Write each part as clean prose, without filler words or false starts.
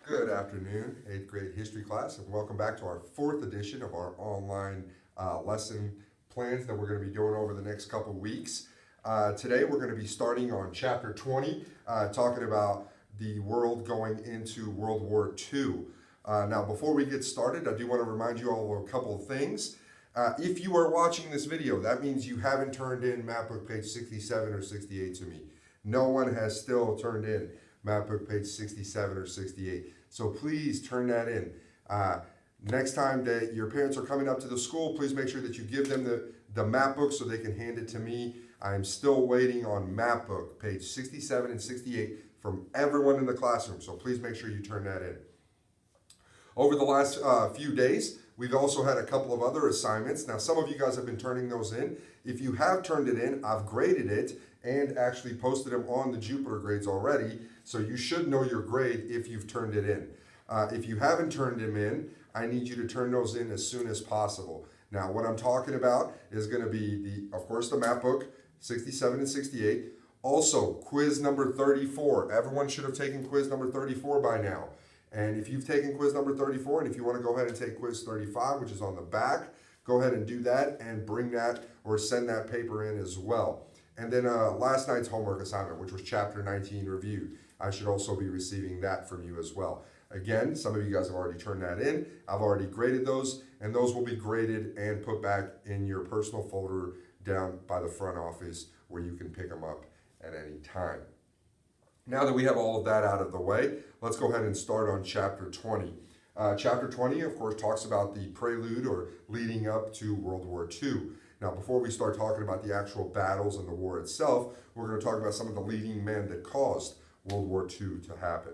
Good afternoon, 8th grade history class, and welcome back to our fourth edition of our online lesson plans that we're going to be doing over the next couple weeks. Today we're going to be starting on chapter 20, talking about the world going into World War II. Now, before we get started, I do want to remind you all of a couple of things. If you are watching this video, that means you haven't turned in map book page 67 or 68 to me. No one has still turned in map book page 67 or 68. So please turn that in. Next time that your parents are coming up to the school, please make sure that you give them the map book so they can hand it to me. I'm still waiting on map book page 67 and 68 from everyone in the classroom. So please make sure you turn that in. Over the last few days, we've also had a couple of other assignments. Now, some of you guys have been turning those in. If you have turned it in, I've graded it and actually posted them on the Jupiter grades already. So you should know your grade if you've turned it in. If you haven't turned them in, I need you to turn those in as soon as possible. Now, what I'm talking about is going to be, of course, the map book, 67 and 68. Also, quiz number 34. Everyone should have taken quiz number 34 by now. And if you've taken quiz number 34, and if you want to go ahead and take quiz 35, which is on the back, go ahead and do that and bring that or send that paper in as well. And then last night's homework assignment, which was chapter 19 review. I should also be receiving that from you as well. Again, some of you guys have already turned that in. I've already graded those, and those will be graded and put back in your personal folder down by the front office where you can pick them up at any time. Now that we have all of that out of the way, let's go ahead and start on chapter 20. Chapter 20, of course, talks about the prelude or leading up to World War II. Now, before we start talking about the actual battles and the war itself, we're going to talk about some of the leading men that caused World War II to happen.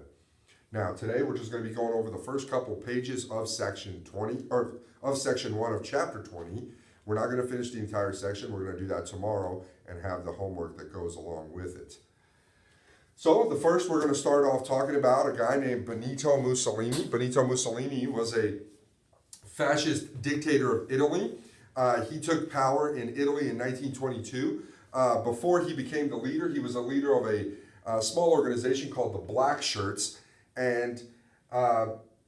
Now, today we're just going to be going over the first couple pages of section 20, or of section 1 of chapter 20. We're not going to finish the entire section. We're going to do that tomorrow and have the homework that goes along with it. So the first we're going to start off talking about a guy named Benito Mussolini. Benito Mussolini was a fascist dictator of Italy. He took power in Italy in 1922. Before he became the leader, he was a leader of a small organization called the Black Shirts, and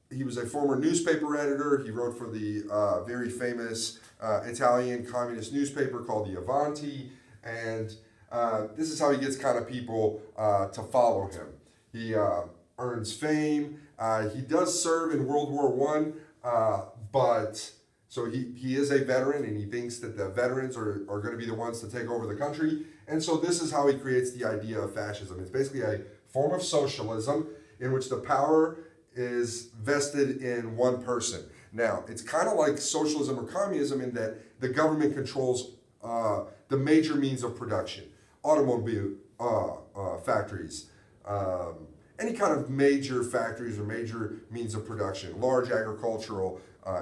he was a former newspaper editor. He wrote for the very famous Italian communist newspaper called the Avanti, and this is how he gets kind of people to follow him. He earns fame. He does serve in World War I, but so he is a veteran, and he thinks that the veterans are going to be the ones to take over the country. And so this is how he creates the idea of fascism. It's basically a form of socialism in which the power is vested in one person. Now, it's kind of like socialism or communism in that the government controls the major means of production. Automobile factories, any kind of major factories or major means of production, large agricultural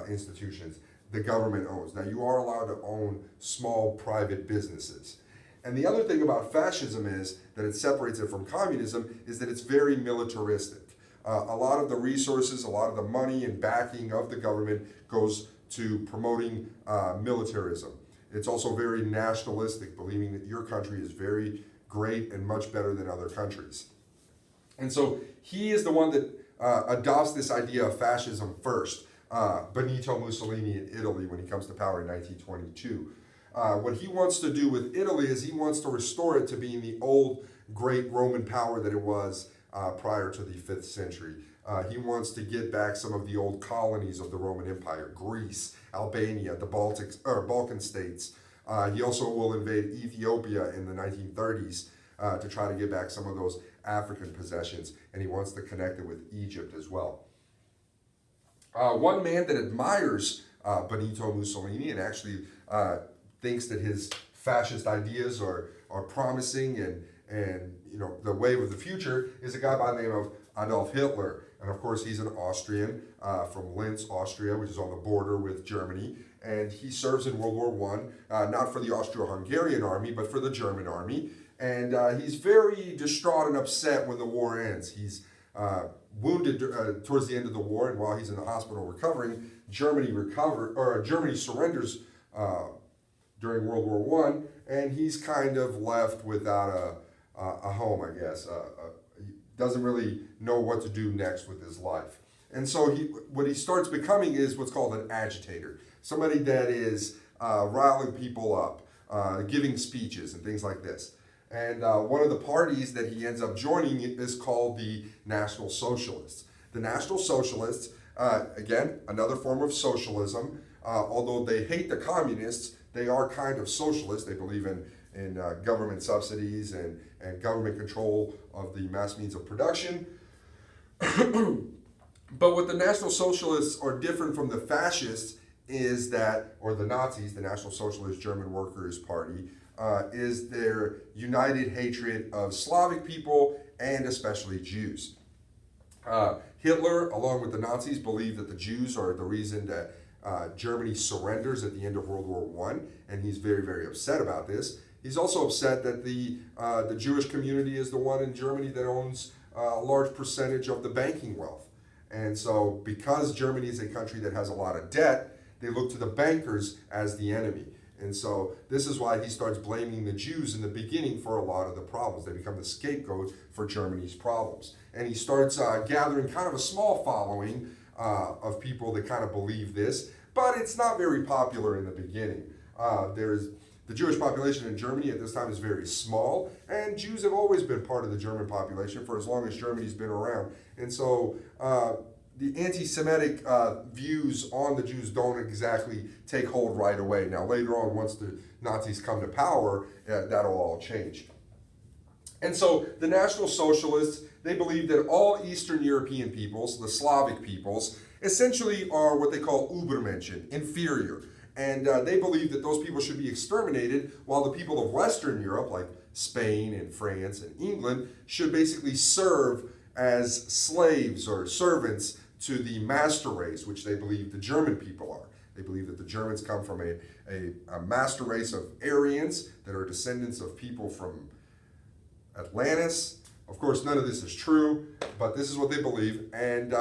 institutions, the government owns. Now, you are allowed to own small private businesses. And the other thing about fascism is that it separates it from communism is that it's very militaristic. A lot of the resources, a lot of the money and backing of the government goes to promoting militarism. It's also very nationalistic, believing that your country is very great and much better than other countries. And so he is the one that adopts this idea of fascism first, Benito Mussolini in Italy when he comes to power in 1922. What he wants to do with Italy is he wants to restore it to being the old great Roman power that it was prior to the 5th century. He wants to get back some of the old colonies of the Roman Empire, Greece, Albania, the Balkan states. He also will invade Ethiopia in the 1930s to try to get back some of those African possessions, and he wants to connect it with Egypt as well. One man that admires Benito Mussolini and actually thinks that his fascist ideas are promising and you know the wave of the future is a guy by the name of Adolf Hitler. And of course, he's an Austrian from Linz, Austria, which is on the border with Germany. And he serves in World War I, not for the Austro-Hungarian army, but for the German army. And he's very distraught and upset when the war ends. He's wounded towards the end of the war, and while he's in the hospital recovering, Germany surrenders during World War I, and he's kind of left without a home, I guess. doesn't really know what to do next with his life. And so what he starts becoming is what's called an agitator, somebody that is riling people up, giving speeches and things like this. And one of the parties that he ends up joining is called the National Socialists. The National Socialists, again, another form of socialism, although they hate the communists, they are kind of socialists. They believe in government subsidies and government control of the mass means of production. But what the National Socialists are different from the fascists is that, or the Nazis, the National Socialist German Workers' Party, is their united hatred of Slavic people and especially Jews. Hitler, along with the Nazis, believed that the Jews are the reason that Germany surrenders at the end of World War I, and he's very, very upset about this. He's also upset that the Jewish community is the one in Germany that owns a large percentage of the banking wealth. And so because Germany is a country that has a lot of debt, they look to the bankers as the enemy. And so this is why he starts blaming the Jews in the beginning for a lot of the problems. They become the scapegoat for Germany's problems. And he starts gathering kind of a small following of people that kind of believe this, but it's not very popular in the beginning. The Jewish population in Germany at this time is very small, and Jews have always been part of the German population for as long as Germany's been around. And so the anti-Semitic views on the Jews don't exactly take hold right away. Now, later on, once the Nazis come to power, that'll all change. And so the National Socialists, they believe that all Eastern European peoples, the Slavic peoples, essentially are what they call Übermenschen, inferior. And they believe that those people should be exterminated, while the people of Western Europe, like Spain and France and England, should basically serve as slaves or servants to the master race, which they believe the German people are. They believe that the Germans come from a master race of Aryans that are descendants of people from Atlantis. Of course, none of this is true, but this is what they believe. And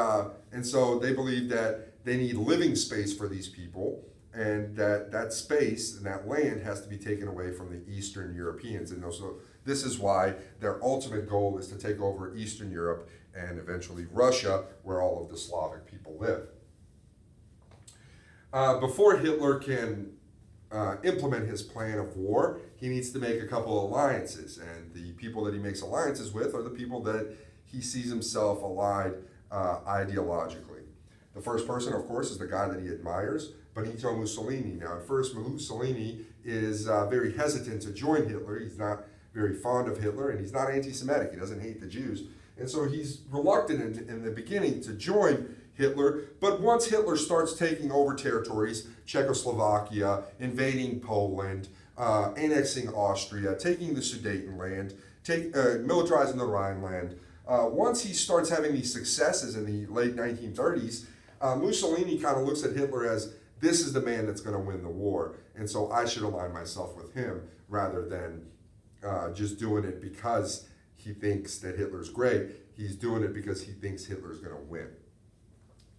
so they believe that they need living space for these people, and that space and that land has to be taken away from the Eastern Europeans. And so this is why their ultimate goal is to take over Eastern Europe and eventually Russia, where all of the Slavic people live. Before Hitler can implement his plan of war, he needs to make a couple alliances. And the people that he makes alliances with are the people that he sees himself allied ideologically. The first person, of course, is the guy that he admires, Benito Mussolini. Now, at first, Mussolini is very hesitant to join Hitler. He's not very fond of Hitler, and he's not anti-Semitic. He doesn't hate the Jews. And so he's reluctant in the beginning to join Hitler. But once Hitler starts taking over territories, Czechoslovakia, invading Poland, annexing Austria, taking the Sudetenland, militarizing the Rhineland, once he starts having these successes in the late 1930s, Mussolini kind of looks at Hitler as, this is the man that's going to win the war, and so I should align myself with him rather than just doing it because he thinks that Hitler's great. He's doing it because he thinks Hitler's going to win.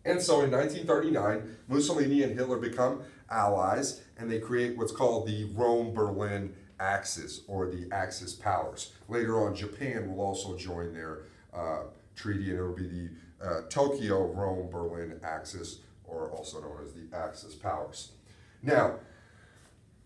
And so in 1939, Mussolini and Hitler become allies, and they create what's called the Rome-Berlin Axis, or the Axis powers. Later on, Japan will also join their treaty, and it will be the Tokyo-Rome-Berlin Axis, or also known as the Axis powers. Now,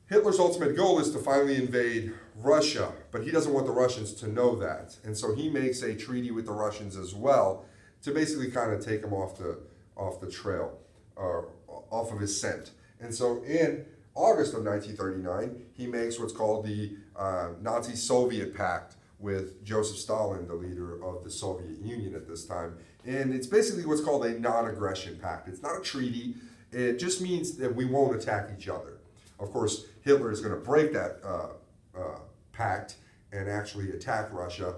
Hitler's ultimate goal is to finally invade Russia, but he doesn't want the Russians to know that. And so he makes a treaty with the Russians as well to basically kind of take him off the trail, off of his scent. And so in August of 1939, he makes what's called the Nazi-Soviet Pact with Joseph Stalin, the leader of the Soviet Union at this time. And it's basically what's called a non-aggression pact. It's not a treaty. It just means that we won't attack each other. Of course, Hitler is going to break that pact and actually attack Russia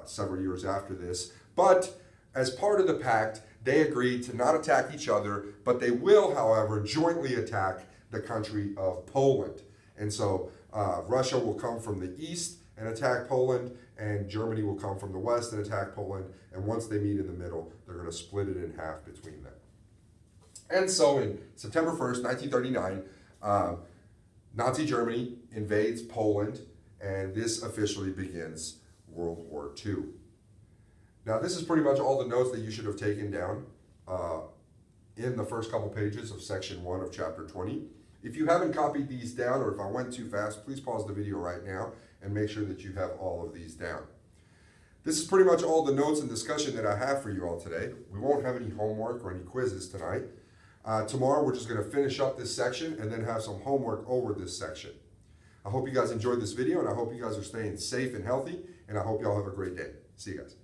several years after this. But as part of the pact, they agreed to not attack each other, but they will, however, jointly attack the country of Poland. And so Russia will come from the east and attack Poland, and Germany will come from the west and attack Poland. And once they meet in the middle, they're going to split it in half between them. And so in September 1st, 1939, Nazi Germany invades Poland, and this officially begins World War II. Now this is pretty much all the notes that you should have taken down in the first couple pages of section 1 of chapter 20. If you haven't copied these down, or if I went too fast, please pause the video right now and make sure that you have all of these down. This is pretty much all the notes and discussion that I have for you all today. We won't have any homework or any quizzes tonight. Tomorrow we're just going to finish up this section and then have some homework over this section. I hope you guys enjoyed this video, and I hope you guys are staying safe and healthy, and I hope y'all have a great day. See you guys.